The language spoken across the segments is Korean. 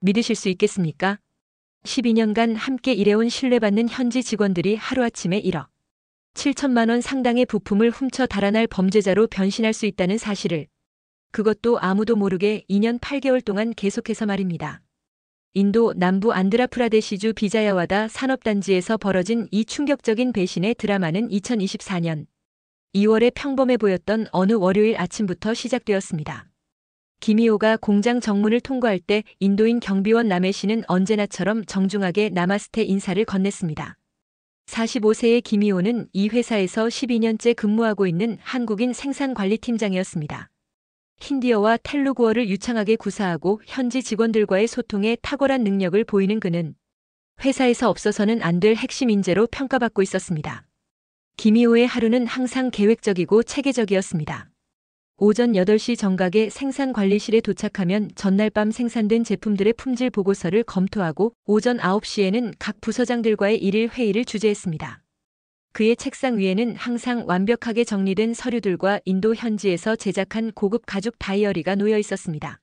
믿으실 수 있겠습니까? 12년간 함께 일해온 신뢰받는 현지 직원들이 하루아침에 1억 7천만 원 상당의 부품을 훔쳐 달아날 범죄자로 변신할 수 있다는 사실을, 그것도 아무도 모르게 2년 8개월 동안 계속해서 말입니다. 인도 남부 안드라프라데시주 비자야와다 산업단지에서 벌어진 이 충격적인 배신의 드라마는 2024년 2월에 평범해 보였던 어느 월요일 아침부터 시작되었습니다. 김희호가 공장 정문을 통과할 때 인도인 경비원 라메 씨는 언제나처럼 정중하게 나마스테 인사를 건넸습니다. 45세의 김희호는 이 회사에서 12년째 근무하고 있는 한국인 생산관리팀장이었습니다. 힌디어와 텔루구어를 유창하게 구사하고 현지 직원들과의 소통에 탁월한 능력을 보이는 그는 회사에서 없어서는 안 될 핵심 인재로 평가받고 있었습니다. 김희호의 하루는 항상 계획적이고 체계적이었습니다. 오전 8시 정각에 생산관리실에 도착하면 전날 밤 생산된 제품들의 품질 보고서를 검토하고 오전 9시에는 각 부서장들과의 일일 회의를 주재했습니다. 그의 책상 위에는 항상 완벽하게 정리된 서류들과 인도 현지에서 제작한 고급 가죽 다이어리가 놓여 있었습니다.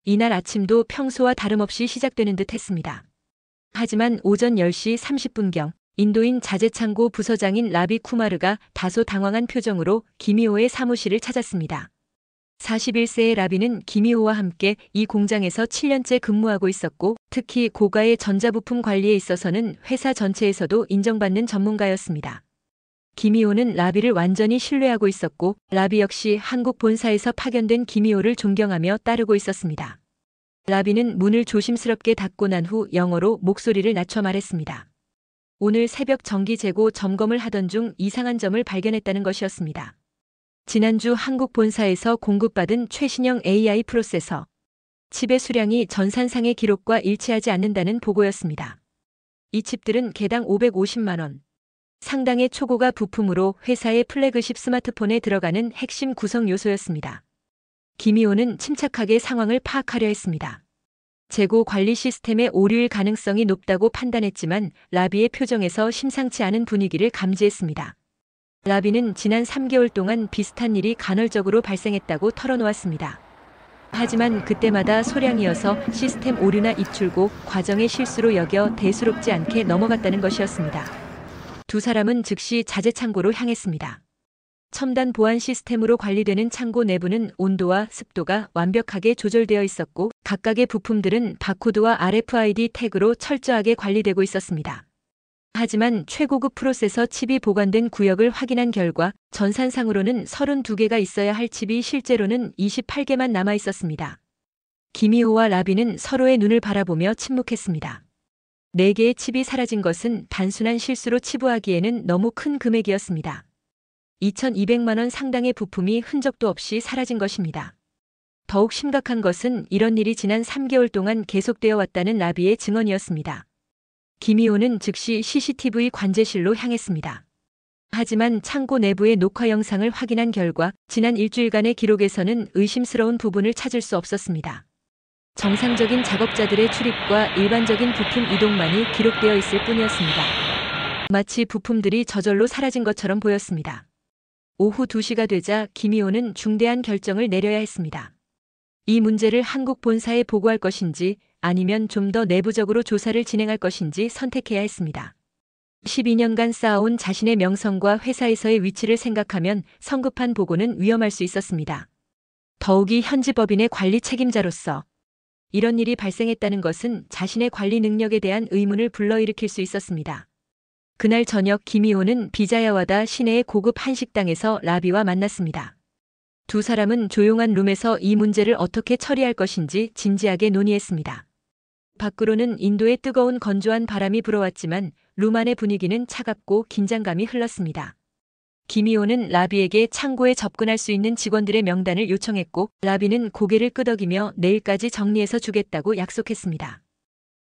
이날 아침도 평소와 다름없이 시작되는 듯 했습니다. 하지만 오전 10시 30분경 인도인 자재창고 부서장인 라비 쿠마르가 다소 당황한 표정으로 김희호의 사무실을 찾았습니다. 41세의 라비는 김희호와 함께 이 공장에서 7년째 근무하고 있었고 특히 고가의 전자부품 관리에 있어서는 회사 전체에서도 인정받는 전문가였습니다. 김희호는 라비를 완전히 신뢰하고 있었고 라비 역시 한국 본사에서 파견된 김희호를 존경하며 따르고 있었습니다. 라비는 문을 조심스럽게 닫고 난 후 영어로 목소리를 낮춰 말했습니다. 오늘 새벽 정기 재고 점검을 하던 중 이상한 점을 발견했다는 것이었습니다. 지난주 한국 본사에서 공급받은 최신형 AI 프로세서 칩의 수량이 전산상의 기록과 일치하지 않는다는 보고였습니다. 이 칩들은 개당 550만 원 상당의 초고가 부품으로 회사의 플래그십 스마트폰에 들어가는 핵심 구성 요소였습니다. 김희호는 침착하게 상황을 파악하려 했습니다. 재고 관리 시스템의 오류일 가능성이 높다고 판단했지만 라비의 표정에서 심상치 않은 분위기를 감지했습니다. 라비는 지난 3개월 동안 비슷한 일이 간헐적으로 발생했다고 털어놓았습니다. 하지만 그때마다 소량이어서 시스템 오류나 입출고 과정의 실수로 여겨 대수롭지 않게 넘어갔다는 것이었습니다. 두 사람은 즉시 자재창고로 향했습니다. 첨단 보안 시스템으로 관리되는 창고 내부는 온도와 습도가 완벽하게 조절되어 있었고 각각의 부품들은 바코드와 RFID 태그로 철저하게 관리되고 있었습니다. 하지만 최고급 프로세서 칩이 보관된 구역을 확인한 결과 전산상으로는 32개가 있어야 할 칩이 실제로는 28개만 남아 있었습니다. 김희호와 라비는 서로의 눈을 바라보며 침묵했습니다. 4개의 칩이 사라진 것은 단순한 실수로 치부하기에는 너무 큰 금액이었습니다. 2,200만 원 상당의 부품이 흔적도 없이 사라진 것입니다. 더욱 심각한 것은 이런 일이 지난 3개월 동안 계속되어 왔다는 라비의 증언이었습니다. 김희호는 즉시 CCTV 관제실로 향했습니다. 하지만 창고 내부의 녹화 영상을 확인한 결과 지난 일주일간의 기록에서는 의심스러운 부분을 찾을 수 없었습니다. 정상적인 작업자들의 출입과 일반적인 부품 이동만이 기록되어 있을 뿐이었습니다. 마치 부품들이 저절로 사라진 것처럼 보였습니다. 오후 2시가 되자 김희호는 중대한 결정을 내려야 했습니다. 이 문제를 한국 본사에 보고할 것인지 아니면 좀 더 내부적으로 조사를 진행할 것인지 선택해야 했습니다. 12년간 쌓아온 자신의 명성과 회사에서의 위치를 생각하면 성급한 보고는 위험할 수 있었습니다. 더욱이 현지 법인의 관리 책임자로서 이런 일이 발생했다는 것은 자신의 관리 능력에 대한 의문을 불러일으킬 수 있었습니다. 그날 저녁 김희호는 비자야와다 시내의 고급 한식당에서 라비와 만났습니다. 두 사람은 조용한 룸에서 이 문제를 어떻게 처리할 것인지 진지하게 논의했습니다. 밖으로는 인도의 뜨거운 건조한 바람이 불어왔지만 룸 안의 분위기는 차갑고 긴장감이 흘렀습니다. 김희호는 라비에게 창고에 접근할 수 있는 직원들의 명단을 요청했고 라비는 고개를 끄덕이며 내일까지 정리해서 주겠다고 약속했습니다.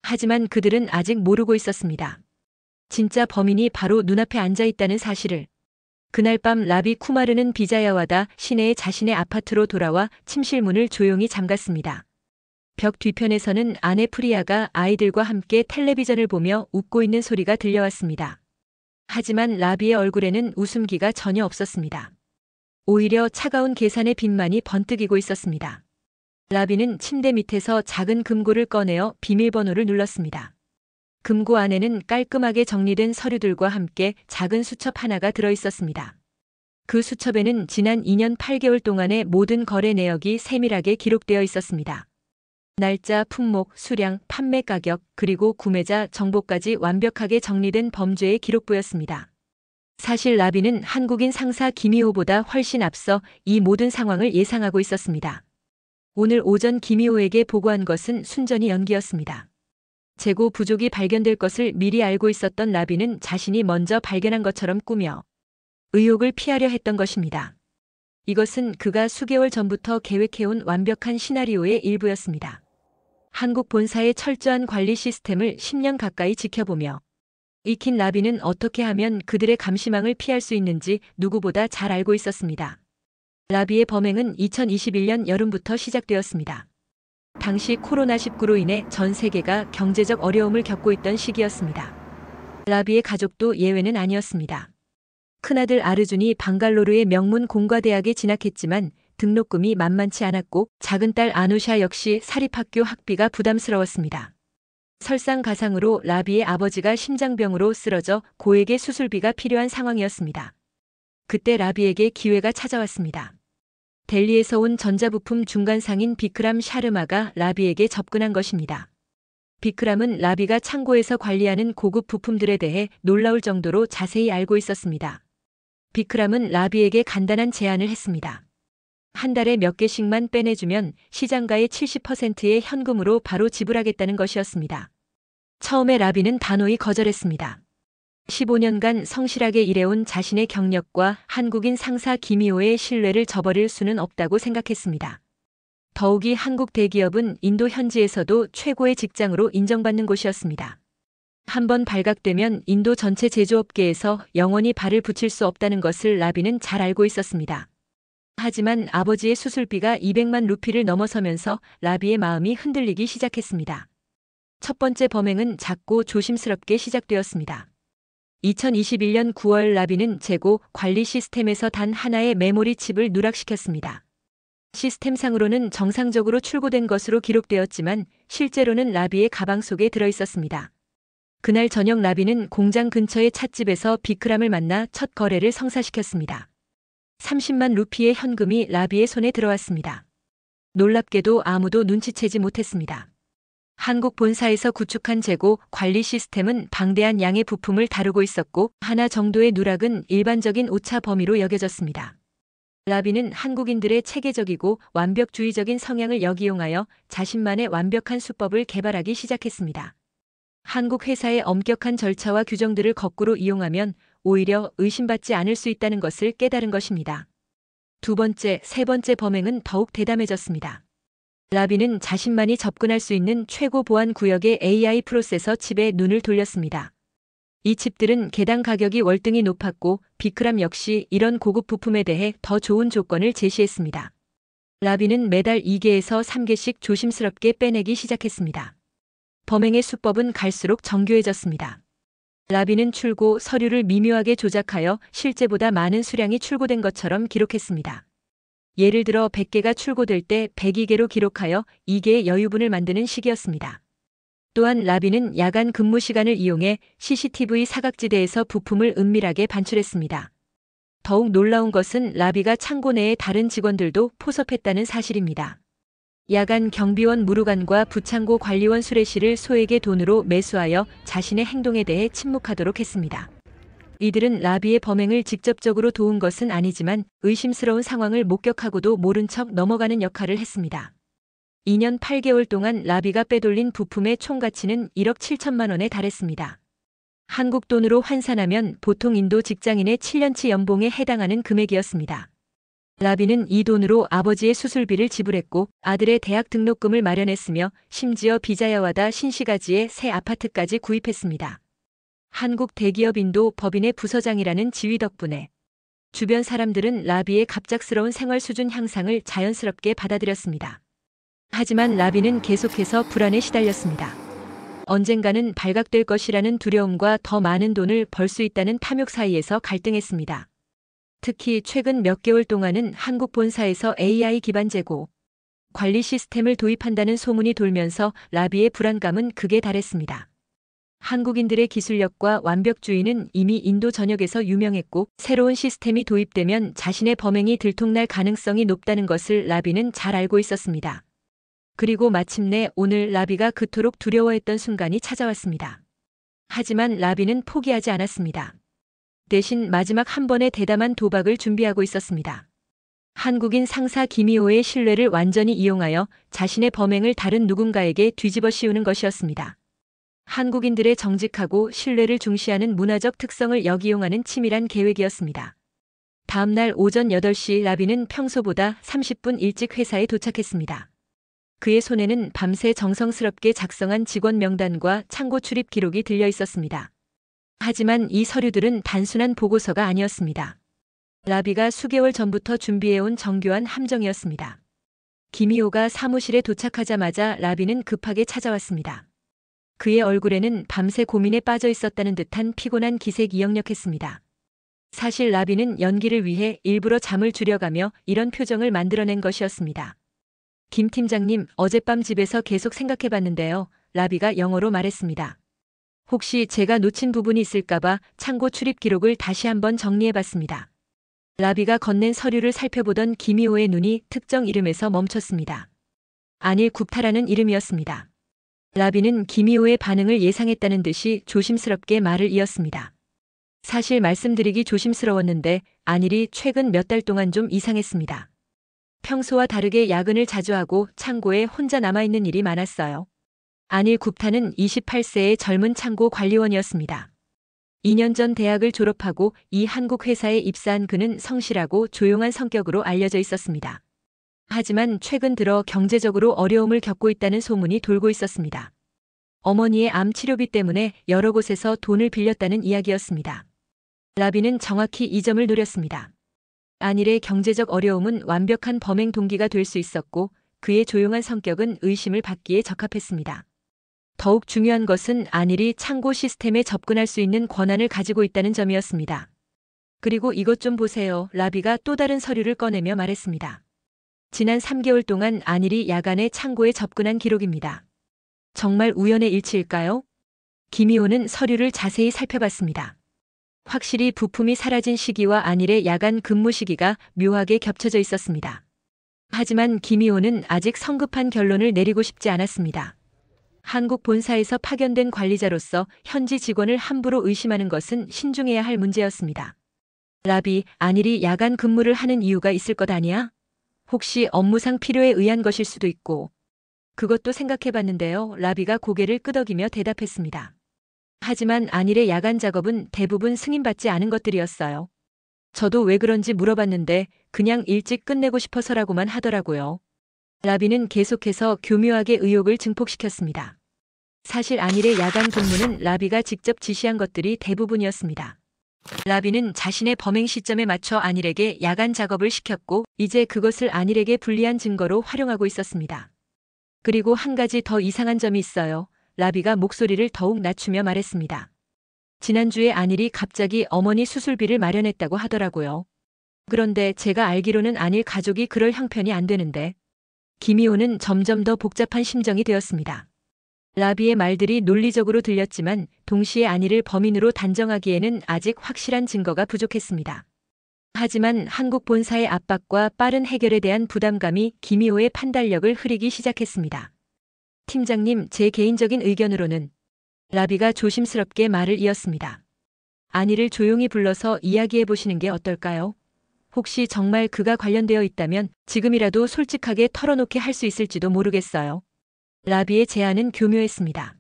하지만 그들은 아직 모르고 있었습니다. 진짜 범인이 바로 눈앞에 앉아 있다는 사실을. 그날 밤 라비 쿠마르는 비자야와다 시내의 자신의 아파트로 돌아와 침실 문을 조용히 잠갔습니다. 벽 뒤편에서는 아내 프리아가 아이들과 함께 텔레비전을 보며 웃고 있는 소리가 들려왔습니다. 하지만 라비의 얼굴에는 웃음기가 전혀 없었습니다. 오히려 차가운 계산의 빛만이 번뜩이고 있었습니다. 라비는 침대 밑에서 작은 금고를 꺼내어 비밀번호를 눌렀습니다. 금고 안에는 깔끔하게 정리된 서류들과 함께 작은 수첩 하나가 들어 있었습니다. 그 수첩에는 지난 2년 8개월 동안의 모든 거래 내역이 세밀하게 기록되어 있었습니다. 날짜, 품목, 수량, 판매 가격, 그리고 구매자 정보까지 완벽하게 정리된 범죄의 기록부였습니다. 사실 라비는 한국인 상사 김희호보다 훨씬 앞서 이 모든 상황을 예상하고 있었습니다. 오늘 오전 김희호에게 보고한 것은 순전히 연기였습니다. 재고 부족이 발견될 것을 미리 알고 있었던 라비는 자신이 먼저 발견한 것처럼 꾸며 의혹을 피하려 했던 것입니다. 이것은 그가 수개월 전부터 계획해온 완벽한 시나리오의 일부였습니다. 한국 본사의 철저한 관리 시스템을 10년 가까이 지켜보며 익힌 라비는 어떻게 하면 그들의 감시망을 피할 수 있는지 누구보다 잘 알고 있었습니다. 라비의 범행은 2021년 여름부터 시작되었습니다. 당시 코로나19로 인해 전 세계가 경제적 어려움을 겪고 있던 시기였습니다. 라비의 가족도 예외는 아니었습니다. 큰아들 아르준이 방갈로르의 명문 공과대학에 진학했지만 등록금이 만만치 않았고 작은 딸 아누샤 역시 사립학교 학비가 부담스러웠습니다. 설상가상으로 라비의 아버지가 심장병으로 쓰러져 고액의 수술비가 필요한 상황이었습니다. 그때 라비에게 기회가 찾아왔습니다. 델리에서 온 전자부품 중간상인 비크람 샤르마가 라비에게 접근한 것입니다. 비크람은 라비가 창고에서 관리하는 고급 부품들에 대해 놀라울 정도로 자세히 알고 있었습니다. 비크람은 라비에게 간단한 제안을 했습니다. 한 달에 몇 개씩만 빼내주면 시장가의 70%의 현금으로 바로 지불하겠다는 것이었습니다. 처음에 라비는 단호히 거절했습니다. 15년간 성실하게 일해온 자신의 경력과 한국인 상사 김희호의 신뢰를 저버릴 수는 없다고 생각했습니다. 더욱이 한국 대기업은 인도 현지에서도 최고의 직장으로 인정받는 곳이었습니다. 한번 발각되면 인도 전체 제조업계에서 영원히 발을 붙일 수 없다는 것을 라비는 잘 알고 있었습니다. 하지만 아버지의 수술비가 200만 루피를 넘어서면서 라비의 마음이 흔들리기 시작했습니다. 첫 번째 범행은 작고 조심스럽게 시작되었습니다. 2021년 9월 라비는 재고 관리 시스템에서 단 하나의 메모리 칩을 누락시켰습니다. 시스템상으로는 정상적으로 출고된 것으로 기록되었지만 실제로는 라비의 가방 속에 들어 있었습니다. 그날 저녁 라비는 공장 근처의 찻집에서 비크람을 만나 첫 거래를 성사시켰습니다. 30만 루피의 현금이 라비의 손에 들어왔습니다. 놀랍게도 아무도 눈치채지 못했습니다. 한국 본사에서 구축한 재고 관리 시스템은 방대한 양의 부품을 다루고 있었고 하나 정도의 누락은 일반적인 오차 범위로 여겨졌습니다. 라비는 한국인들의 체계적이고 완벽주의적인 성향을 역이용하여 자신만의 완벽한 수법을 개발하기 시작했습니다. 한국 회사의 엄격한 절차와 규정들을 거꾸로 이용하면 오히려 의심받지 않을 수 있다는 것을 깨달은 것입니다. 두 번째, 세 번째 범행은 더욱 대담해졌습니다. 라비는 자신만이 접근할 수 있는 최고 보안 구역의 AI 프로세서 칩에 눈을 돌렸습니다. 이 칩들은 개당 가격이 월등히 높았고 비크람 역시 이런 고급 부품에 대해 더 좋은 조건을 제시했습니다. 라비는 매달 2개에서 3개씩 조심스럽게 빼내기 시작했습니다. 범행의 수법은 갈수록 정교해졌습니다. 라비는 출고 서류를 미묘하게 조작하여 실제보다 많은 수량이 출고된 것처럼 기록했습니다. 예를 들어 100개가 출고될 때 102개로 기록하여 2개의 여유분을 만드는 식이었습니다. 또한 라비는 야간 근무 시간을 이용해 CCTV 사각지대에서 부품을 은밀하게 반출했습니다. 더욱 놀라운 것은 라비가 창고 내의 다른 직원들도 포섭했다는 사실입니다. 야간 경비원 무루간과 부창고 관리원 수레시를 소액의 돈으로 매수하여 자신의 행동에 대해 침묵하도록 했습니다. 이들은 라비의 범행을 직접적으로 도운 것은 아니지만 의심스러운 상황을 목격하고도 모른 척 넘어가는 역할을 했습니다. 2년 8개월 동안 라비가 빼돌린 부품의 총 가치는 1억 7천만 원에 달했습니다. 한국 돈으로 환산하면 보통 인도 직장인의 7년치 연봉에 해당하는 금액이었습니다. 라비는 이 돈으로 아버지의 수술비를 지불했고 아들의 대학 등록금을 마련했으며 심지어 비자야와다 신시가지의 새 아파트까지 구입했습니다. 한국 대기업 인도 법인의 부서장이라는 지위 덕분에 주변 사람들은 라비의 갑작스러운 생활 수준 향상을 자연스럽게 받아들였습니다. 하지만 라비는 계속해서 불안에 시달렸습니다. 언젠가는 발각될 것이라는 두려움과 더 많은 돈을 벌 수 있다는 탐욕 사이에서 갈등했습니다. 특히 최근 몇 개월 동안은 한국 본사에서 AI 기반 재고 관리 시스템을 도입한다는 소문이 돌면서 라비의 불안감은 극에 달했습니다. 한국인들의 기술력과 완벽주의는 이미 인도 전역에서 유명했고 새로운 시스템이 도입되면 자신의 범행이 들통날 가능성이 높다는 것을 라비는 잘 알고 있었습니다. 그리고 마침내 오늘 라비가 그토록 두려워했던 순간이 찾아왔습니다. 하지만 라비는 포기하지 않았습니다. 대신 마지막 한 번의 대담한 도박을 준비하고 있었습니다. 한국인 상사 김희호의 신뢰를 완전히 이용하여 자신의 범행을 다른 누군가에게 뒤집어 씌우는 것이었습니다. 한국인들의 정직하고 신뢰를 중시하는 문화적 특성을 역이용하는 치밀한 계획이었습니다. 다음 날 오전 8시 라비는 평소보다 30분 일찍 회사에 도착했습니다. 그의 손에는 밤새 정성스럽게 작성한 직원 명단과 창고 출입 기록이 들려 있었습니다. 하지만 이 서류들은 단순한 보고서가 아니었습니다. 라비가 수개월 전부터 준비해온 정교한 함정이었습니다. 김희호가 사무실에 도착하자마자 라비는 급하게 찾아왔습니다. 그의 얼굴에는 밤새 고민에 빠져 있었다는 듯한 피곤한 기색이 역력했습니다. 사실 라비는 연기를 위해 일부러 잠을 줄여가며 이런 표정을 만들어낸 것이었습니다. 김 팀장님, 어젯밤 집에서 계속 생각해봤는데요. 라비가 영어로 말했습니다. 혹시 제가 놓친 부분이 있을까봐 창고 출입 기록을 다시 한번 정리해봤습니다. 라비가 건넨 서류를 살펴보던 김희호의 눈이 특정 이름에서 멈췄습니다. 안일 굽타라는 이름이었습니다. 라비는 김희호의 반응을 예상했다는 듯이 조심스럽게 말을 이었습니다. 사실 말씀드리기 조심스러웠는데 안일이 최근 몇 달 동안 좀 이상했습니다. 평소와 다르게 야근을 자주 하고 창고에 혼자 남아있는 일이 많았어요. 안일 굽타는 28세의 젊은 창고 관리원이었습니다. 2년 전 대학을 졸업하고 이 한국 회사에 입사한 그는 성실하고 조용한 성격으로 알려져 있었습니다. 하지만 최근 들어 경제적으로 어려움을 겪고 있다는 소문이 돌고 있었습니다. 어머니의 암 치료비 때문에 여러 곳에서 돈을 빌렸다는 이야기였습니다. 라비는 정확히 이 점을 노렸습니다. 안일의 경제적 어려움은 완벽한 범행 동기가 될 수 있었고 그의 조용한 성격은 의심을 받기에 적합했습니다. 더욱 중요한 것은 안일이 창고 시스템에 접근할 수 있는 권한을 가지고 있다는 점이었습니다. 그리고 이것 좀 보세요. 라비가 또 다른 서류를 꺼내며 말했습니다. 지난 3개월 동안 안일이 야간에 창고에 접근한 기록입니다. 정말 우연의 일치일까요? 김희호는 서류를 자세히 살펴봤습니다. 확실히 부품이 사라진 시기와 안일의 야간 근무 시기가 묘하게 겹쳐져 있었습니다. 하지만 김희호는 아직 성급한 결론을 내리고 싶지 않았습니다. 한국 본사에서 파견된 관리자로서 현지 직원을 함부로 의심하는 것은 신중해야 할 문제였습니다. 라비, 안일이 야간 근무를 하는 이유가 있을 것 아니야? 혹시 업무상 필요에 의한 것일 수도 있고. 그것도 생각해봤는데요. 라비가 고개를 끄덕이며 대답했습니다. 하지만 안일의 야간 작업은 대부분 승인받지 않은 것들이었어요. 저도 왜 그런지 물어봤는데 그냥 일찍 끝내고 싶어서라고만 하더라고요. 라비는 계속해서 교묘하게 의혹을 증폭시켰습니다. 사실 안일의 야간 근무는 라비가 직접 지시한 것들이 대부분이었습니다. 라비는 자신의 범행 시점에 맞춰 안일에게 야간 작업을 시켰고 이제 그것을 안일에게 불리한 증거로 활용하고 있었습니다. 그리고 한 가지 더 이상한 점이 있어요. 라비가 목소리를 더욱 낮추며 말했습니다. 지난주에 안일이 갑자기 어머니 수술비를 마련했다고 하더라고요. 그런데 제가 알기로는 안일 가족이 그럴 형편이 안 되는데. 김희호는 점점 더 복잡한 심정이 되었습니다. 라비의 말들이 논리적으로 들렸지만 동시에 안일을 범인으로 단정하기에는 아직 확실한 증거가 부족했습니다. 하지만 한국 본사의 압박과 빠른 해결에 대한 부담감이 김희호의 판단력을 흐리기 시작했습니다. 팀장님, 제 개인적인 의견으로는 라비가 조심스럽게 말을 이었습니다. 안일을 조용히 불러서 이야기해 보시는 게 어떨까요? 혹시 정말 그가 관련되어 있다면 지금이라도 솔직하게 털어놓게 할 수 있을지도 모르겠어요. 라비의 제안은 교묘했습니다.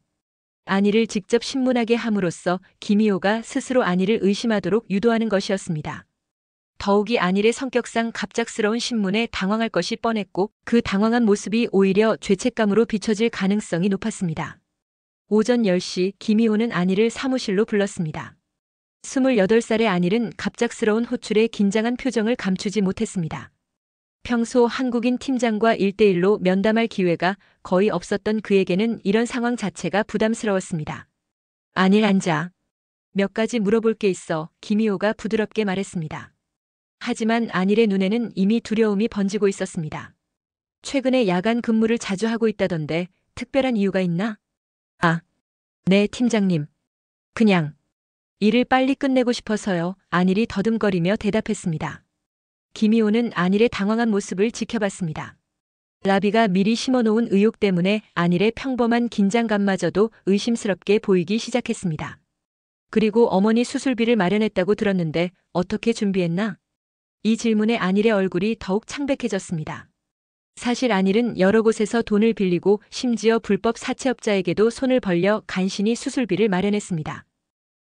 안일을 직접 신문하게 함으로써 김희호가 스스로 안일을 의심하도록 유도하는 것이었습니다. 더욱이 안일의 성격상 갑작스러운 신문에 당황할 것이 뻔했고 그 당황한 모습이 오히려 죄책감으로 비춰질 가능성이 높았습니다. 오전 10시 김희호는 안일을 사무실로 불렀습니다. 28살의 안일은 갑작스러운 호출에 긴장한 표정을 감추지 못했습니다. 평소 한국인 팀장과 1대1로 면담할 기회가 거의 없었던 그에게는 이런 상황 자체가 부담스러웠습니다. 안일 앉아. 몇 가지 물어볼 게 있어. 김희호가 부드럽게 말했습니다. 하지만 안일의 눈에는 이미 두려움이 번지고 있었습니다. 최근에 야간 근무를 자주 하고 있다던데 특별한 이유가 있나? 아, 네, 팀장님. 그냥 일을 빨리 끝내고 싶어서요. 안일이 더듬거리며 대답했습니다. 김희호는 안일의 당황한 모습을 지켜봤습니다. 라비가 미리 심어놓은 의욕 때문에 안일의 평범한 긴장감마저도 의심스럽게 보이기 시작했습니다. 그리고 어머니 수술비를 마련했다고 들었는데 어떻게 준비했나? 이 질문에 안일의 얼굴이 더욱 창백해졌습니다. 사실 안일은 여러 곳에서 돈을 빌리고 심지어 불법 사채업자에게도 손을 벌려 간신히 수술비를 마련했습니다.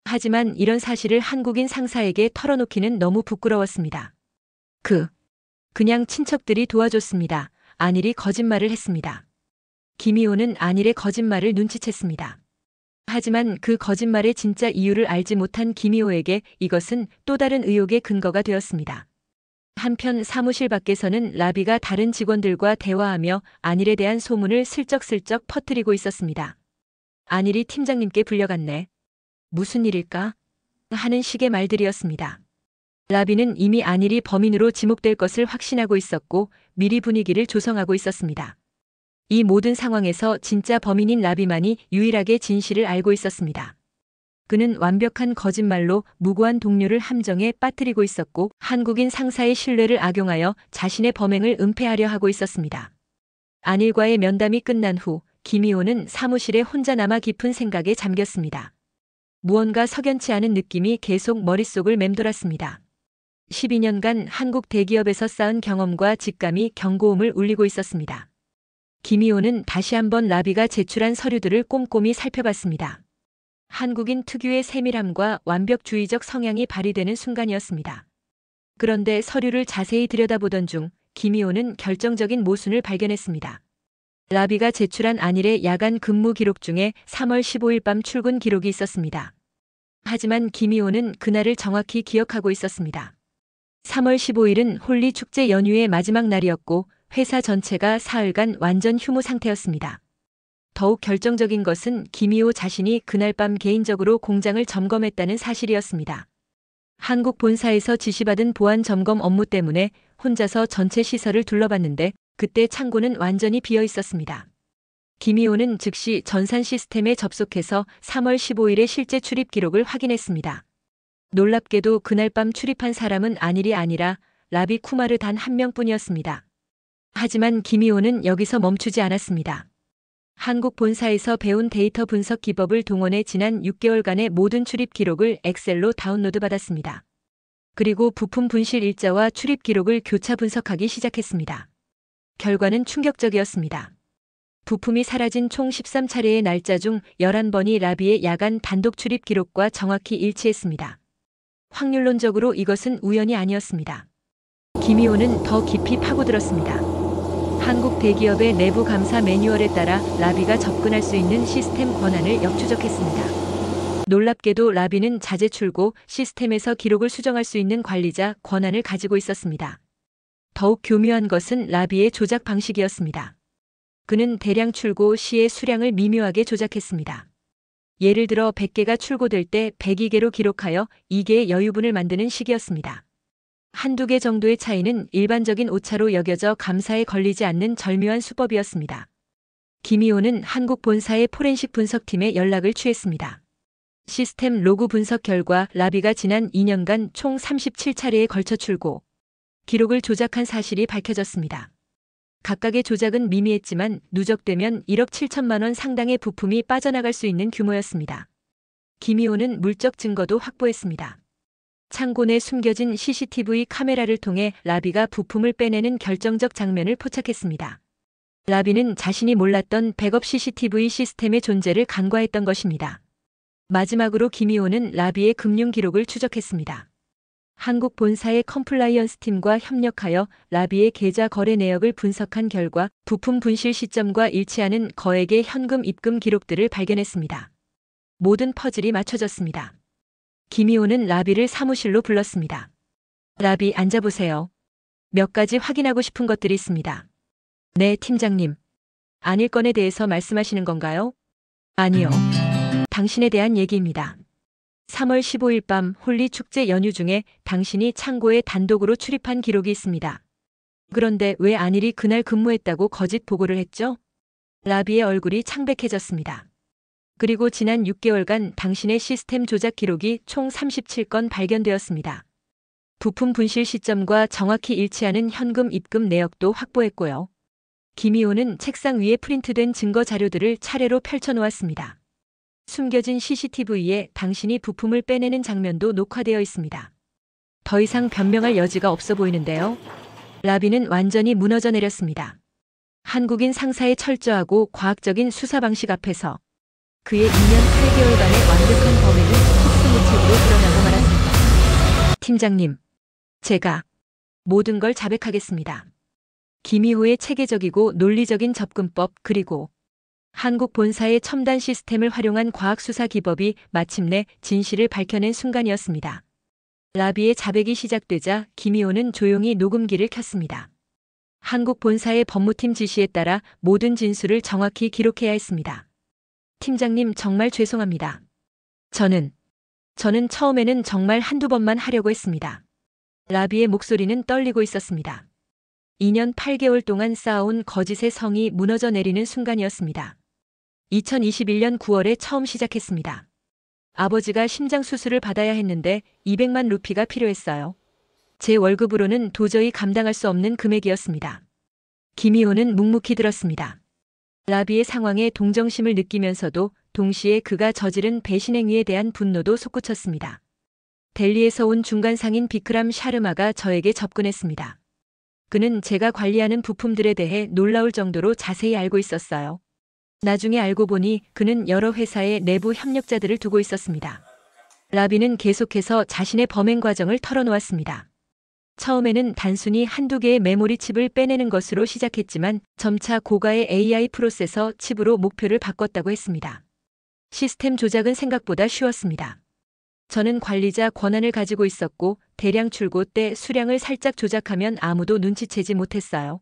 하지만 이런 사실을 한국인 상사에게 털어놓기는 너무 부끄러웠습니다. 그냥 친척들이 도와줬습니다. 안일이 거짓말을 했습니다. 김희호는 안일의 거짓말을 눈치챘습니다. 하지만 그 거짓말의 진짜 이유를 알지 못한 김희호에게 이것은 또 다른 의혹의 근거가 되었습니다. 한편 사무실 밖에서는 라비가 다른 직원들과 대화하며 안일에 대한 소문을 슬쩍슬쩍 퍼뜨리고 있었습니다. 안일이 팀장님께 불려갔네. 무슨 일일까? 하는 식의 말들이었습니다. 라비는 이미 안일이 범인으로 지목될 것을 확신하고 있었고 미리 분위기를 조성하고 있었습니다. 이 모든 상황에서 진짜 범인인 라비만이 유일하게 진실을 알고 있었습니다. 그는 완벽한 거짓말로 무고한 동료를 함정에 빠뜨리고 있었고 한국인 상사의 신뢰를 악용하여 자신의 범행을 은폐하려 하고 있었습니다. 안일과의 면담이 끝난 후 김희호는 사무실에 혼자 남아 깊은 생각에 잠겼습니다. 무언가 석연치 않은 느낌이 계속 머릿속을 맴돌았습니다. 12년간 한국 대기업에서 쌓은 경험과 직감이 경고음을 울리고 있었습니다. 김희호는 다시 한번 라비가 제출한 서류들을 꼼꼼히 살펴봤습니다. 한국인 특유의 세밀함과 완벽주의적 성향이 발휘되는 순간이었습니다. 그런데 서류를 자세히 들여다보던 중 김희호는 결정적인 모순을 발견했습니다. 라비가 제출한 안일의 야간 근무 기록 중에 3월 15일 밤 출근 기록이 있었습니다. 하지만 김희호는 그날을 정확히 기억하고 있었습니다. 3월 15일은 홀리 축제 연휴의 마지막 날이었고 회사 전체가 사흘간 완전 휴무 상태였습니다. 더욱 결정적인 것은 김희호 자신이 그날 밤 개인적으로 공장을 점검했다는 사실이었습니다. 한국 본사에서 지시받은 보안 점검 업무 때문에 혼자서 전체 시설을 둘러봤는데 그때 창고는 완전히 비어 있었습니다. 김희호는 즉시 전산 시스템에 접속해서 3월 15일의 실제 출입 기록을 확인했습니다. 놀랍게도 그날 밤 출입한 사람은 안일이 아니라 라비 쿠마르 단 한 명뿐이었습니다. 하지만 김희호는 여기서 멈추지 않았습니다. 한국 본사에서 배운 데이터 분석 기법을 동원해 지난 6개월간의 모든 출입 기록을 엑셀로 다운로드 받았습니다. 그리고 부품 분실 일자와 출입 기록을 교차 분석하기 시작했습니다. 결과는 충격적이었습니다. 부품이 사라진 총 13차례의 날짜 중 11번이 라비의 야간 단독 출입 기록과 정확히 일치했습니다. 확률론적으로 이것은 우연이 아니었습니다. 김희호는 더 깊이 파고들었습니다. 한국 대기업의 내부 감사 매뉴얼에 따라 라비가 접근할 수 있는 시스템 권한을 역추적했습니다. 놀랍게도 라비는 자재 출고 시스템에서 기록을 수정할 수 있는 관리자 권한을 가지고 있었습니다. 더욱 교묘한 것은 라비의 조작 방식이었습니다. 그는 대량 출고 시의 수량을 미묘하게 조작했습니다. 예를 들어 100개가 출고될 때 102개로 기록하여 2개의 여유분을 만드는 식이었습니다. 한두 개 정도의 차이는 일반적인 오차로 여겨져 감사에 걸리지 않는 절묘한 수법이었습니다. 김희호는 한국 본사의 포렌식 분석팀에 연락을 취했습니다. 시스템 로그 분석 결과 라비가 지난 2년간 총 37차례에 걸쳐 출고 기록을 조작한 사실이 밝혀졌습니다. 각각의 조작은 미미했지만 누적되면 1억 7천만 원 상당의 부품이 빠져나갈 수 있는 규모였습니다. 김희호는 물적 증거도 확보했습니다. 창고 내 숨겨진 CCTV 카메라를 통해 라비가 부품을 빼내는 결정적 장면을 포착했습니다. 라비는 자신이 몰랐던 백업 CCTV 시스템의 존재를 간과했던 것입니다. 마지막으로 김희호는 라비의 금융 기록을 추적했습니다. 한국 본사의 컴플라이언스 팀과 협력하여 라비의 계좌 거래 내역을 분석한 결과 부품 분실 시점과 일치하는 거액의 현금 입금 기록들을 발견했습니다. 모든 퍼즐이 맞춰졌습니다. 김희호는 라비를 사무실로 불렀습니다. 라비, 앉아보세요. 몇 가지 확인하고 싶은 것들이 있습니다. 네, 팀장님. 안일 건에 대해서 말씀하시는 건가요? 아니요. 당신에 대한 얘기입니다. 3월 15일 밤 홀리 축제 연휴 중에 당신이 창고에 단독으로 출입한 기록이 있습니다. 그런데 왜 안일이 그날 근무했다고 거짓 보고를 했죠? 라비의 얼굴이 창백해졌습니다. 그리고 지난 6개월간 당신의 시스템 조작 기록이 총 37건 발견되었습니다. 부품 분실 시점과 정확히 일치하는 현금 입금 내역도 확보했고요. 김희호는 책상 위에 프린트된 증거 자료들을 차례로 펼쳐놓았습니다. 숨겨진 CCTV에 당신이 부품을 빼내는 장면도 녹화되어 있습니다. 더 이상 변명할 여지가 없어 보이는데요. 라비는 완전히 무너져 내렸습니다. 한국인 상사의 철저하고 과학적인 수사 방식 앞에서 그의 2년 8개월간의 완벽한 범행이 속수무책으로 드러나고 말았습니다. 팀장님, 제가 모든 걸 자백하겠습니다. 김희호의 체계적이고 논리적인 접근법 그리고 한국 본사의 첨단 시스템을 활용한 과학수사 기법이 마침내 진실을 밝혀낸 순간이었습니다. 라비의 자백이 시작되자 김희호는 조용히 녹음기를 켰습니다. 한국 본사의 법무팀 지시에 따라 모든 진술을 정확히 기록해야 했습니다. 팀장님 정말 죄송합니다. 저는 처음에는 정말 한두 번만 하려고 했습니다. 라비의 목소리는 떨리고 있었습니다. 2년 8개월 동안 쌓아온 거짓의 성이 무너져 내리는 순간이었습니다. 2021년 9월에 처음 시작했습니다. 아버지가 심장 수술을 받아야 했는데 200만 루피가 필요했어요. 제 월급으로는 도저히 감당할 수 없는 금액이었습니다. 김희호는 묵묵히 들었습니다. 라비의 상황에 동정심을 느끼면서도 동시에 그가 저지른 배신 행위에 대한 분노도 솟구쳤습니다. 델리에서 온 중간상인 비크람 샤르마가 저에게 접근했습니다. 그는 제가 관리하는 부품들에 대해 놀라울 정도로 자세히 알고 있었어요. 나중에 알고 보니 그는 여러 회사의 내부 협력자들을 두고 있었습니다. 라비는 계속해서 자신의 범행 과정을 털어놓았습니다. 처음에는 단순히 한두 개의 메모리 칩을 빼내는 것으로 시작했지만 점차 고가의 AI 프로세서 칩으로 목표를 바꿨다고 했습니다. 시스템 조작은 생각보다 쉬웠습니다. 저는 관리자 권한을 가지고 있었고 대량 출고 때 수량을 살짝 조작하면 아무도 눈치채지 못했어요.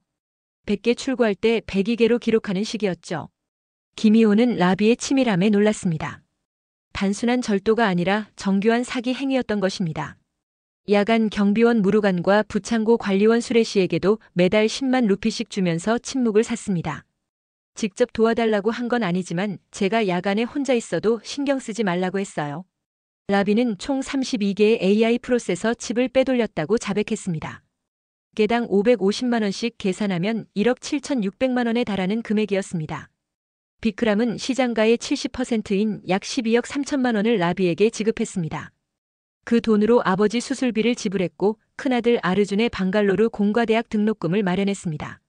100개 출고할 때 102개로 기록하는 식이었죠. 김희호는 라비의 치밀함에 놀랐습니다. 단순한 절도가 아니라 정교한 사기 행위였던 것입니다. 야간 경비원 무르간과 부창고 관리원 수레씨에게도 매달 10만 루피씩 주면서 침묵을 샀습니다. 직접 도와달라고 한 건 아니지만 제가 야간에 혼자 있어도 신경 쓰지 말라고 했어요. 라비는 총 32개의 AI 프로세서 칩을 빼돌렸다고 자백했습니다. 개당 550만 원씩 계산하면 1억 7,600만 원에 달하는 금액이었습니다. 비크람은 시장가의 70%인 약 12억 3천만 원을 라비에게 지급했습니다. 그 돈으로 아버지 수술비를 지불했고 큰아들 아르준의 방갈로르 공과대학 등록금을 마련했습니다.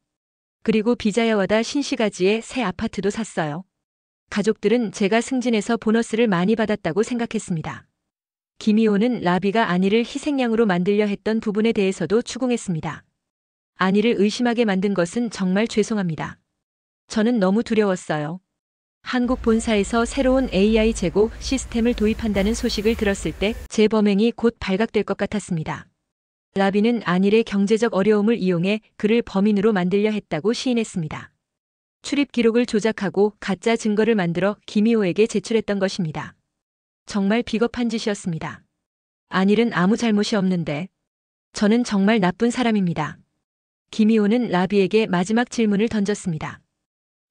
그리고 비자야와다 신시가지에 새 아파트도 샀어요. 가족들은 제가 승진해서 보너스를 많이 받았다고 생각했습니다. 김희호는 라비가 안일을 희생양으로 만들려 했던 부분에 대해서도 추궁했습니다. 안일을 의심하게 만든 것은 정말 죄송합니다. 저는 너무 두려웠어요. 한국 본사에서 새로운 AI 재고 시스템을 도입한다는 소식을 들었을 때 제 범행이 곧 발각될 것 같았습니다. 라비는 안일의 경제적 어려움을 이용해 그를 범인으로 만들려 했다고 시인했습니다. 출입 기록을 조작하고 가짜 증거를 만들어 김희호에게 제출했던 것입니다. 정말 비겁한 짓이었습니다. 안일은 아무 잘못이 없는데 저는 정말 나쁜 사람입니다. 김희호는 라비에게 마지막 질문을 던졌습니다.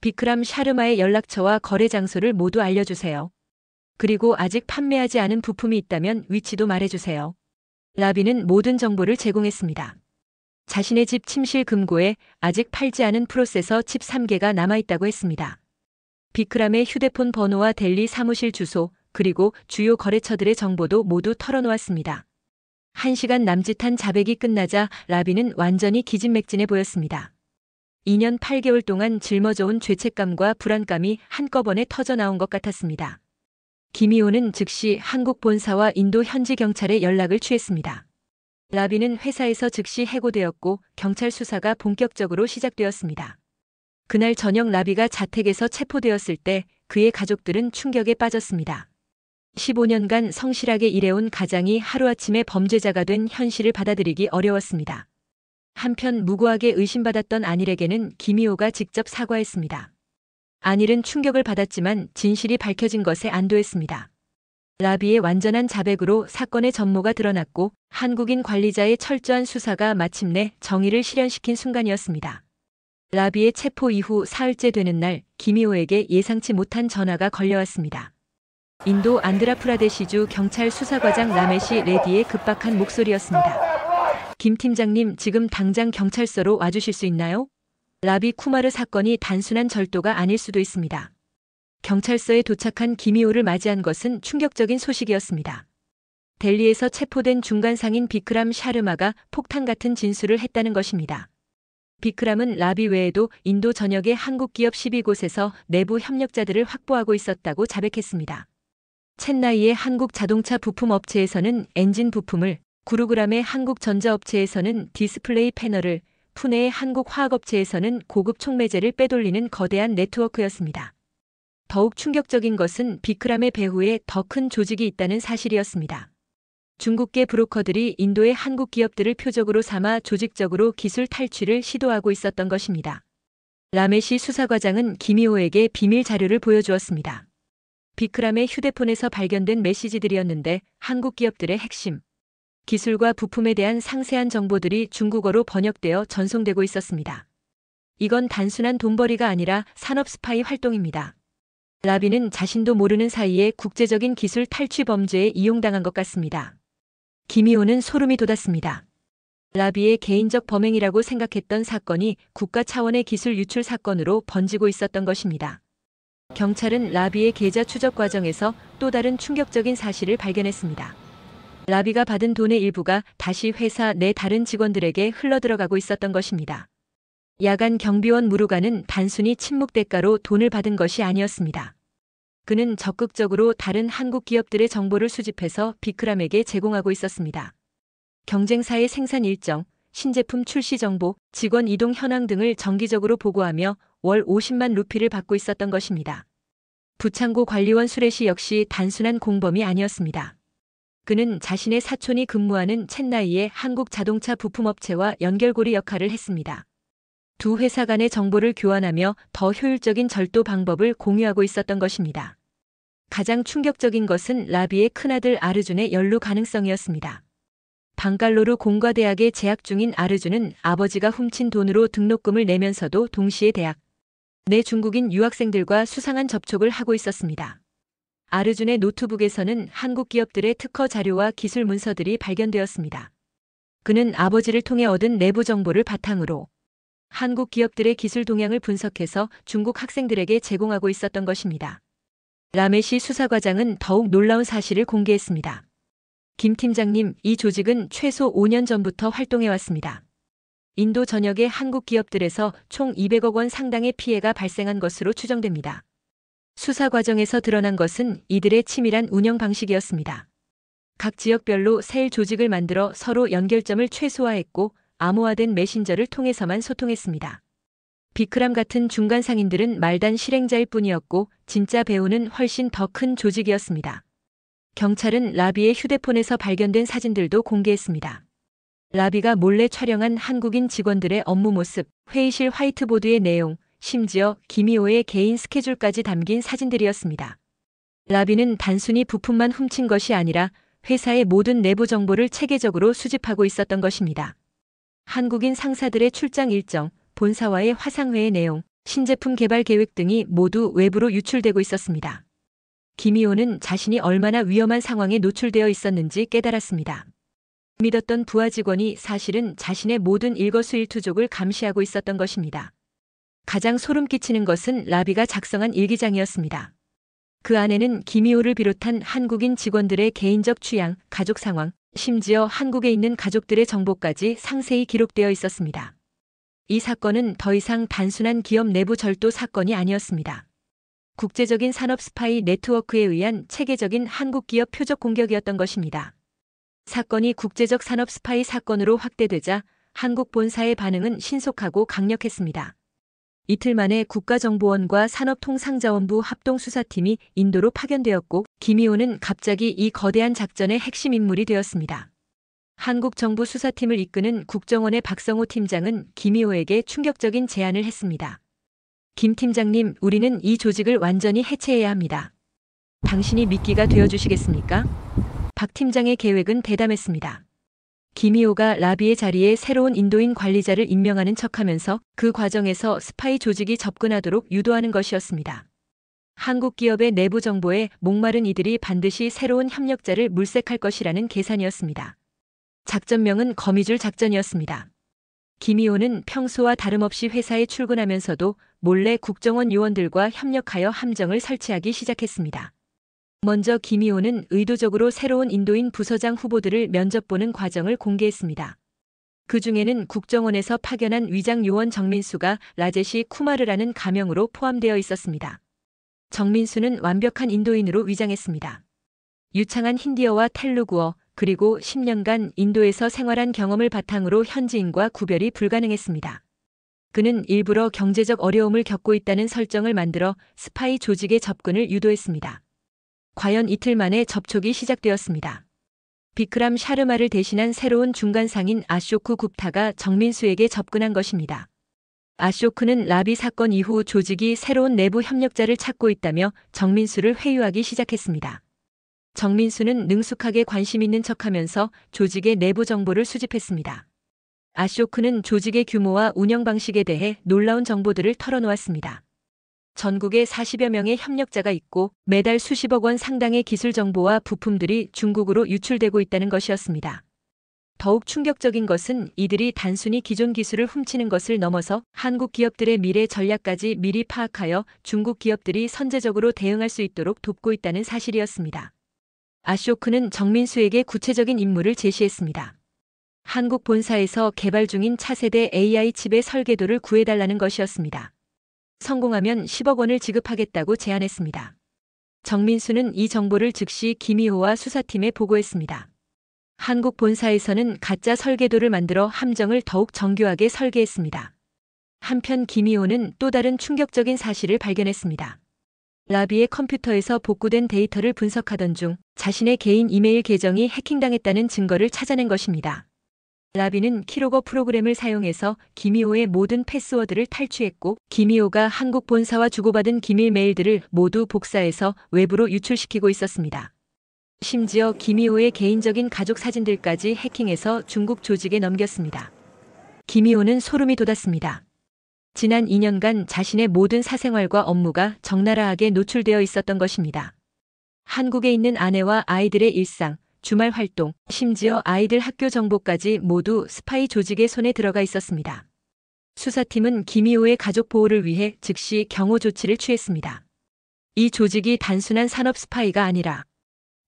비크람 샤르마의 연락처와 거래 장소를 모두 알려주세요. 그리고 아직 판매하지 않은 부품이 있다면 위치도 말해주세요. 라비는 모든 정보를 제공했습니다. 자신의 집 침실 금고에 아직 팔지 않은 프로세서 칩 3개가 남아있다고 했습니다. 비크람의 휴대폰 번호와 델리 사무실 주소 그리고 주요 거래처들의 정보도 모두 털어놓았습니다. 1시간 남짓한 자백이 끝나자 라비는 완전히 기진맥진해 보였습니다. 2년 8개월 동안 짊어져온 죄책감과 불안감이 한꺼번에 터져나온 것 같았습니다. 김희호는 즉시 한국 본사와 인도 현지 경찰에 연락을 취했습니다. 라비는 회사에서 즉시 해고되었고 경찰 수사가 본격적으로 시작되었습니다. 그날 저녁 라비가 자택에서 체포되었을 때 그의 가족들은 충격에 빠졌습니다. 15년간 성실하게 일해온 가장이 하루아침에 범죄자가 된 현실을 받아들이기 어려웠습니다. 한편 무고하게 의심받았던 안일에게는 김희호가 직접 사과했습니다. 안일은 충격을 받았지만 진실이 밝혀진 것에 안도했습니다. 라비의 완전한 자백으로 사건의 전모가 드러났고 한국인 관리자의 철저한 수사가 마침내 정의를 실현시킨 순간이었습니다. 라비의 체포 이후 사흘째 되는 날 김희호에게 예상치 못한 전화가 걸려왔습니다. 인도 안드라프라데시주 경찰 수사과장 라메시 레디의 급박한 목소리였습니다. 김 팀장님, 지금 당장 경찰서로 와주실 수 있나요? 라비 쿠마르 사건이 단순한 절도가 아닐 수도 있습니다. 경찰서에 도착한 김희호를 맞이한 것은 충격적인 소식이었습니다. 델리에서 체포된 중간 상인 비크람 샤르마가 폭탄 같은 진술을 했다는 것입니다. 비크람은 라비 외에도 인도 전역의 한국 기업 12곳에서 내부 협력자들을 확보하고 있었다고 자백했습니다. 첸나이의 한국 자동차 부품 업체에서는 엔진 부품을, 구루그람의 한국 전자업체에서는 디스플레이 패널을, 푸네의 한국 화학업체에서는 고급 촉매제를 빼돌리는 거대한 네트워크였습니다. 더욱 충격적인 것은 비크람의 배후에 더 큰 조직이 있다는 사실이었습니다. 중국계 브로커들이 인도의 한국 기업들을 표적으로 삼아 조직적으로 기술 탈취를 시도하고 있었던 것입니다. 라메시 수사과장은 김희호에게 비밀 자료를 보여주었습니다. 비크람의 휴대폰에서 발견된 메시지들이었는데 한국 기업들의 핵심, 기술과 부품에 대한 상세한 정보들이 중국어로 번역되어 전송되고 있었습니다. 이건 단순한 돈벌이가 아니라 산업 스파이 활동입니다. 라비는 자신도 모르는 사이에 국제적인 기술 탈취 범죄에 이용당한 것 같습니다. 김희호는 소름이 돋았습니다. 라비의 개인적 범행이라고 생각했던 사건이 국가 차원의 기술 유출 사건으로 번지고 있었던 것입니다. 경찰은 라비의 계좌 추적 과정에서 또 다른 충격적인 사실을 발견했습니다. 라비가 받은 돈의 일부가 다시 회사 내 다른 직원들에게 흘러들어가고 있었던 것입니다. 야간 경비원 무르가는 단순히 침묵 대가로 돈을 받은 것이 아니었습니다. 그는 적극적으로 다른 한국 기업들의 정보를 수집해서 비크람에게 제공하고 있었습니다. 경쟁사의 생산 일정, 신제품 출시 정보, 직원 이동 현황 등을 정기적으로 보고하며 월 50만 루피를 받고 있었던 것입니다. 부창고 관리원 수레시 역시 단순한 공범이 아니었습니다. 그는 자신의 사촌이 근무하는 첸나이의 한국 자동차 부품업체와 연결고리 역할을 했습니다. 두 회사 간의 정보를 교환하며 더 효율적인 절도 방법을 공유하고 있었던 것입니다. 가장 충격적인 것은 라비의 큰아들 아르준의 연루 가능성이었습니다. 방갈로르 공과대학에 재학 중인 아르준은 아버지가 훔친 돈으로 등록금을 내면서도 동시에 대학 내 중국인 유학생들과 수상한 접촉을 하고 있었습니다. 아르준의 노트북에서는 한국 기업들의 특허 자료와 기술 문서들이 발견되었습니다. 그는 아버지를 통해 얻은 내부 정보를 바탕으로 한국 기업들의 기술 동향을 분석해서 중국 학생들에게 제공하고 있었던 것입니다. 라메시 수사과장은 더욱 놀라운 사실을 공개했습니다. 김 팀장님, 이 조직은 최소 5년 전부터 활동해왔습니다. 인도 전역의 한국 기업들에서 총 200억 원 상당의 피해가 발생한 것으로 추정됩니다. 수사 과정에서 드러난 것은 이들의 치밀한 운영 방식이었습니다. 각 지역별로 세일 조직을 만들어 서로 연결점을 최소화했고 암호화된 메신저를 통해서만 소통했습니다. 비크람 같은 중간 상인들은 말단 실행자일 뿐이었고 진짜 배우는 훨씬 더 큰 조직이었습니다. 경찰은 라비의 휴대폰에서 발견된 사진들도 공개했습니다. 라비가 몰래 촬영한 한국인 직원들의 업무 모습, 회의실 화이트보드의 내용, 심지어 김희호의 개인 스케줄까지 담긴 사진들이었습니다. 라비는 단순히 부품만 훔친 것이 아니라 회사의 모든 내부 정보를 체계적으로 수집하고 있었던 것입니다. 한국인 상사들의 출장 일정, 본사와의 화상회의 내용, 신제품 개발 계획 등이 모두 외부로 유출되고 있었습니다. 김희호는 자신이 얼마나 위험한 상황에 노출되어 있었는지 깨달았습니다. 믿었던 부하 직원이 사실은 자신의 모든 일거수일투족을 감시하고 있었던 것입니다. 가장 소름 끼치는 것은 라비가 작성한 일기장이었습니다. 그 안에는 김희호를 비롯한 한국인 직원들의 개인적 취향, 가족 상황, 심지어 한국에 있는 가족들의 정보까지 상세히 기록되어 있었습니다. 이 사건은 더 이상 단순한 기업 내부 절도 사건이 아니었습니다. 국제적인 산업 스파이 네트워크에 의한 체계적인 한국 기업 표적 공격이었던 것입니다. 사건이 국제적 산업 스파이 사건으로 확대되자 한국 본사의 반응은 신속하고 강력했습니다. 이틀 만에 국가정보원과 산업통상자원부 합동수사팀이 인도로 파견되었고 김희호는 갑자기 이 거대한 작전의 핵심 인물이 되었습니다. 한국 정부 수사팀을 이끄는 국정원의 박성호 팀장은 김희호에게 충격적인 제안을 했습니다. 김 팀장님, 우리는 이 조직을 완전히 해체해야 합니다. 당신이 미끼가 되어주시겠습니까? 박 팀장의 계획은 대담했습니다. 김희호가 라비의 자리에 새로운 인도인 관리자를 임명하는 척하면서 그 과정에서 스파이 조직이 접근하도록 유도하는 것이었습니다. 한국 기업의 내부 정보에 목마른 이들이 반드시 새로운 협력자를 물색할 것이라는 계산이었습니다. 작전명은 거미줄 작전이었습니다. 김희호는 평소와 다름없이 회사에 출근하면서도 몰래 국정원 요원들과 협력하여 함정을 설치하기 시작했습니다. 먼저 김희호는 의도적으로 새로운 인도인 부서장 후보들을 면접 보는 과정을 공개했습니다. 그 중에는 국정원에서 파견한 위장 요원 정민수가 라제시 쿠마르라는 가명으로 포함되어 있었습니다. 정민수는 완벽한 인도인으로 위장했습니다. 유창한 힌디어와 텔루구어, 그리고 10년간 인도에서 생활한 경험을 바탕으로 현지인과 구별이 불가능했습니다. 그는 일부러 경제적 어려움을 겪고 있다는 설정을 만들어 스파이 조직의 접근을 유도했습니다. 과연 이틀 만에 접촉이 시작되었습니다. 비크람 샤르마를 대신한 새로운 중간상인 아쇼크 굽타가 정민수에게 접근한 것입니다. 아쇼크는 라비 사건 이후 조직이 새로운 내부 협력자를 찾고 있다며 정민수를 회유하기 시작했습니다. 정민수는 능숙하게 관심 있는 척하면서 조직의 내부 정보를 수집했습니다. 아쇼크는 조직의 규모와 운영 방식에 대해 놀라운 정보들을 털어놓았습니다. 전국에 40여 명의 협력자가 있고 매달 수십억 원 상당의 기술 정보와 부품들이 중국으로 유출되고 있다는 것이었습니다. 더욱 충격적인 것은 이들이 단순히 기존 기술을 훔치는 것을 넘어서 한국 기업들의 미래 전략까지 미리 파악하여 중국 기업들이 선제적으로 대응할 수 있도록 돕고 있다는 사실이었습니다. 아쇼크는 정민수에게 구체적인 임무를 제시했습니다. 한국 본사에서 개발 중인 차세대 AI 칩의 설계도를 구해달라는 것이었습니다. 성공하면 10억 원을 지급하겠다고 제안했습니다. 정민수는 이 정보를 즉시 김희호와 수사팀에 보고했습니다. 한국 본사에서는 가짜 설계도를 만들어 함정을 더욱 정교하게 설계했습니다. 한편 김희호는 또 다른 충격적인 사실을 발견했습니다. 라비의 컴퓨터에서 복구된 데이터를 분석하던 중 자신의 개인 이메일 계정이 해킹당했다는 증거를 찾아낸 것입니다. 라비는 키로거 프로그램을 사용해서 김희호의 모든 패스워드를 탈취했고 김희호가 한국 본사와 주고받은 기밀 메일들을 모두 복사해서 외부로 유출시키고 있었습니다. 심지어 김희호의 개인적인 가족 사진들까지 해킹해서 중국 조직에 넘겼습니다. 김희호는 소름이 돋았습니다. 지난 2년간 자신의 모든 사생활과 업무가 적나라하게 노출되어 있었던 것입니다. 한국에 있는 아내와 아이들의 일상, 주말 활동, 심지어 아이들 학교 정보까지 모두 스파이 조직의 손에 들어가 있었습니다. 수사팀은 김희호의 가족 보호를 위해 즉시 경호 조치를 취했습니다. 이 조직이 단순한 산업 스파이가 아니라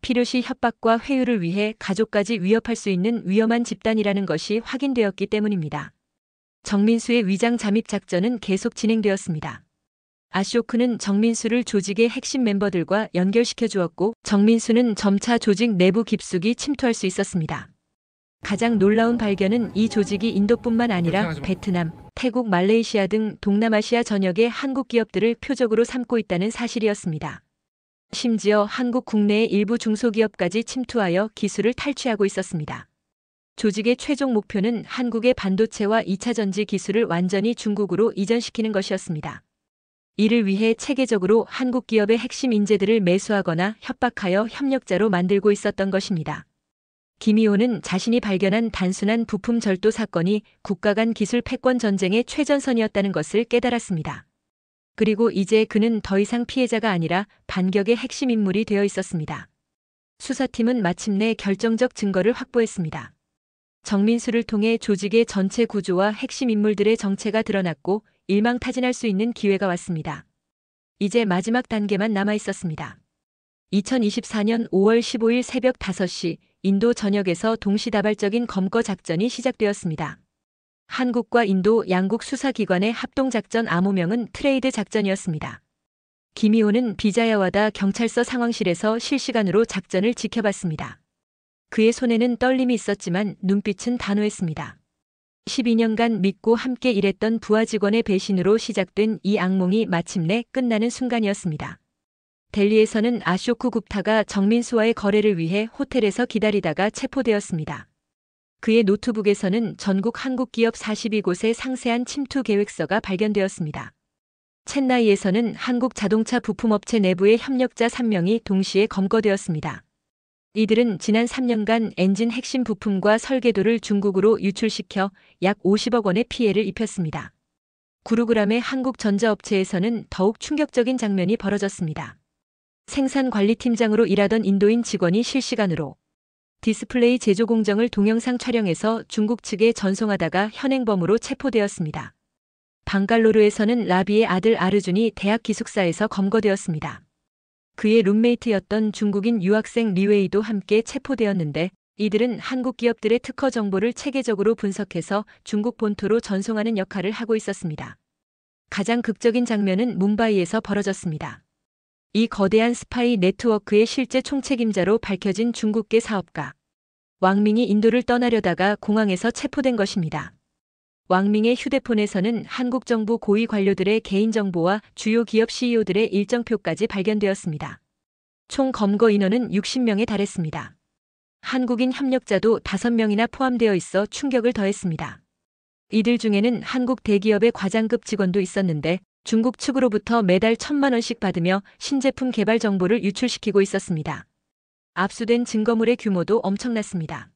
필요시 협박과 회유를 위해 가족까지 위협할 수 있는 위험한 집단이라는 것이 확인되었기 때문입니다. 정민수의 위장 잠입 작전은 계속 진행되었습니다. 아쇼크는 정민수를 조직의 핵심 멤버들과 연결시켜 주었고 정민수는 점차 조직 내부 깊숙이 침투할 수 있었습니다. 가장 놀라운 발견은 이 조직이 인도뿐만 아니라 베트남, 태국, 말레이시아 등 동남아시아 전역의 한국 기업들을 표적으로 삼고 있다는 사실이었습니다. 심지어 한국 국내의 일부 중소기업까지 침투하여 기술을 탈취하고 있었습니다. 조직의 최종 목표는 한국의 반도체와 2차 전지 기술을 완전히 중국으로 이전시키는 것이었습니다. 이를 위해 체계적으로 한국 기업의 핵심 인재들을 매수하거나 협박하여 협력자로 만들고 있었던 것입니다. 김희호는 자신이 발견한 단순한 부품 절도 사건이 국가 간 기술 패권 전쟁의 최전선이었다는 것을 깨달았습니다. 그리고 이제 그는 더 이상 피해자가 아니라 반격의 핵심 인물이 되어 있었습니다. 수사팀은 마침내 결정적 증거를 확보했습니다. 정민수를 통해 조직의 전체 구조와 핵심 인물들의 정체가 드러났고 일망타진할 수 있는 기회가 왔습니다. 이제 마지막 단계만 남아 있었습니다. 2024년 5월 15일 새벽 5시 인도 전역에서 동시다발적인 검거 작전이 시작되었습니다. 한국과 인도 양국 수사기관의 합동작전 암호명은 트레이드 작전이었습니다. 김희호는 비자야와다 경찰서 상황실에서 실시간으로 작전을 지켜봤습니다. 그의 손에는 떨림이 있었지만 눈빛은 단호했습니다. 12년간 믿고 함께 일했던 부하 직원의 배신으로 시작된 이 악몽이 마침내 끝나는 순간이었습니다. 델리에서는 아쇼크 굽타가 정민수와의 거래를 위해 호텔에서 기다리다가 체포되었습니다. 그의 노트북에서는 전국 한국 기업 42곳의 상세한 침투 계획서가 발견되었습니다. 첸나이에서는 한국 자동차 부품업체 내부의 협력자 3명이 동시에 검거되었습니다. 이들은 지난 3년간 엔진 핵심 부품과 설계도를 중국으로 유출시켜 약 50억 원의 피해를 입혔습니다. 구루그람의 한국전자업체에서는 더욱 충격적인 장면이 벌어졌습니다. 생산관리팀장으로 일하던 인도인 직원이 실시간으로 디스플레이 제조 공정을 동영상 촬영해서 중국 측에 전송하다가 현행범으로 체포되었습니다. 방갈로르에서는 라비의 아들 아르준이 대학 기숙사에서 검거되었습니다. 그의 룸메이트였던 중국인 유학생 리웨이도 함께 체포되었는데 이들은 한국 기업들의 특허 정보를 체계적으로 분석해서 중국 본토로 전송하는 역할을 하고 있었습니다. 가장 극적인 장면은 뭄바이에서 벌어졌습니다. 이 거대한 스파이 네트워크의 실제 총책임자로 밝혀진 중국계 사업가 왕밍이 인도를 떠나려다가 공항에서 체포된 것입니다. 왕밍의 휴대폰에서는 한국 정부 고위 관료들의 개인정보와 주요 기업 CEO들의 일정표까지 발견되었습니다. 총 검거 인원은 60명에 달했습니다. 한국인 협력자도 5명이나 포함되어 있어 충격을 더했습니다. 이들 중에는 한국 대기업의 과장급 직원도 있었는데 중국 측으로부터 매달 1,000만 원씩 받으며 신제품 개발 정보를 유출시키고 있었습니다. 압수된 증거물의 규모도 엄청났습니다.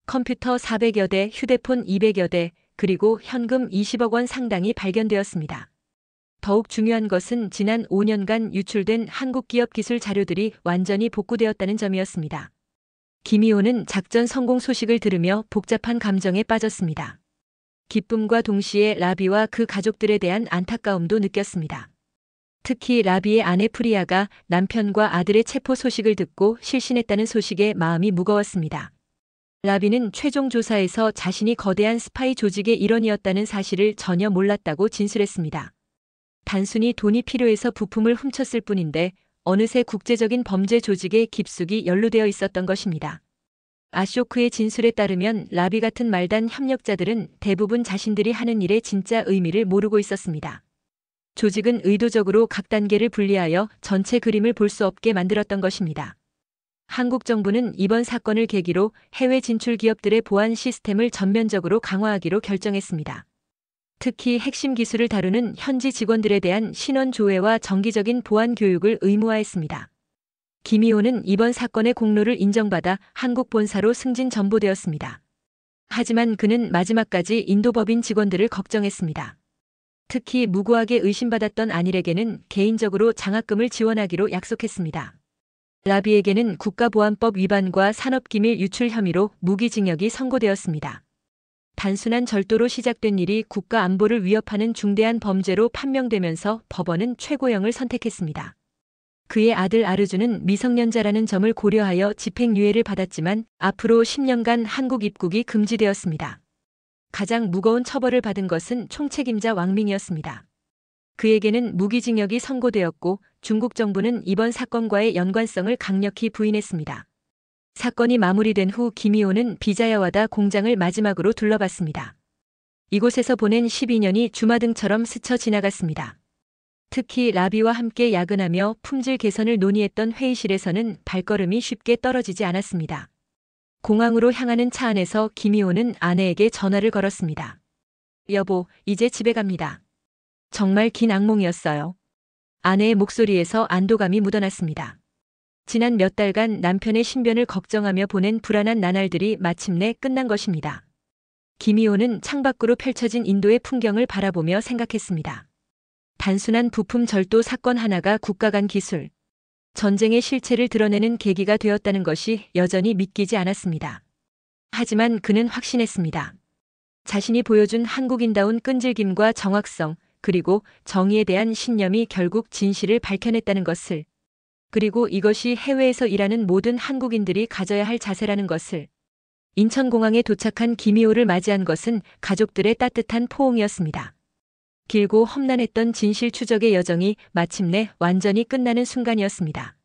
컴퓨터 400여 대, 휴대폰 200여 대, 그리고 현금 20억 원 상당이 발견되었습니다. 더욱 중요한 것은 지난 5년간 유출된 한국 기업 기술 자료들이 완전히 복구되었다는 점이었습니다. 김희호는 작전 성공 소식을 들으며 복잡한 감정에 빠졌습니다. 기쁨과 동시에 라비와 그 가족들에 대한 안타까움도 느꼈습니다. 특히 라비의 아내 프리아가 남편과 아들의 체포 소식을 듣고 실신했다는 소식에 마음이 무거웠습니다. 라비는 최종 조사에서 자신이 거대한 스파이 조직의 일원이었다는 사실을 전혀 몰랐다고 진술했습니다. 단순히 돈이 필요해서 부품을 훔쳤을 뿐인데 어느새 국제적인 범죄 조직에 깊숙이 연루되어 있었던 것입니다. 아쇼크의 진술에 따르면 라비 같은 말단 협력자들은 대부분 자신들이 하는 일의 진짜 의미를 모르고 있었습니다. 조직은 의도적으로 각 단계를 분리하여 전체 그림을 볼 수 없게 만들었던 것입니다. 한국 정부는 이번 사건을 계기로 해외 진출 기업들의 보안 시스템을 전면적으로 강화하기로 결정했습니다. 특히 핵심 기술을 다루는 현지 직원들에 대한 신원 조회와 정기적인 보안 교육을 의무화했습니다. 김희호는 이번 사건의 공로를 인정받아 한국 본사로 승진 전보되었습니다. 하지만 그는 마지막까지 인도 법인 직원들을 걱정했습니다. 특히 무고하게 의심받았던 안일에게는 개인적으로 장학금을 지원하기로 약속했습니다. 라비에게는 국가보안법 위반과 산업기밀 유출 혐의로 무기징역이 선고되었습니다. 단순한 절도로 시작된 일이 국가 안보를 위협하는 중대한 범죄로 판명되면서 법원은 최고형을 선택했습니다. 그의 아들 아르준은 미성년자라는 점을 고려하여 집행유예를 받았지만 앞으로 10년간 한국 입국이 금지되었습니다. 가장 무거운 처벌을 받은 것은 총책임자 왕밍이었습니다. 그에게는 무기징역이 선고되었고 중국 정부는 이번 사건과의 연관성을 강력히 부인했습니다. 사건이 마무리된 후 김희호는 비자야와다 공장을 마지막으로 둘러봤습니다. 이곳에서 보낸 12년이 주마등처럼 스쳐 지나갔습니다. 특히 라비와 함께 야근하며 품질 개선을 논의했던 회의실에서는 발걸음이 쉽게 떨어지지 않았습니다. 공항으로 향하는 차 안에서 김희호는 아내에게 전화를 걸었습니다. 여보, 이제 집에 갑니다. 정말 긴 악몽이었어요. 아내의 목소리에서 안도감이 묻어났습니다. 지난 몇 달간 남편의 신변을 걱정하며 보낸 불안한 나날들이 마침내 끝난 것입니다. 김희호는 창밖으로 펼쳐진 인도의 풍경을 바라보며 생각했습니다. 단순한 부품 절도 사건 하나가 국가 간 기술, 전쟁의 실체를 드러내는 계기가 되었다는 것이 여전히 믿기지 않았습니다. 하지만 그는 확신했습니다. 자신이 보여준 한국인다운 끈질김과 정확성, 그리고 정의에 대한 신념이 결국 진실을 밝혀냈다는 것을, 그리고 이것이 해외에서 일하는 모든 한국인들이 가져야 할 자세라는 것을. 인천공항에 도착한 김희호를 맞이한 것은 가족들의 따뜻한 포옹이었습니다. 길고 험난했던 진실 추적의 여정이 마침내 완전히 끝나는 순간이었습니다.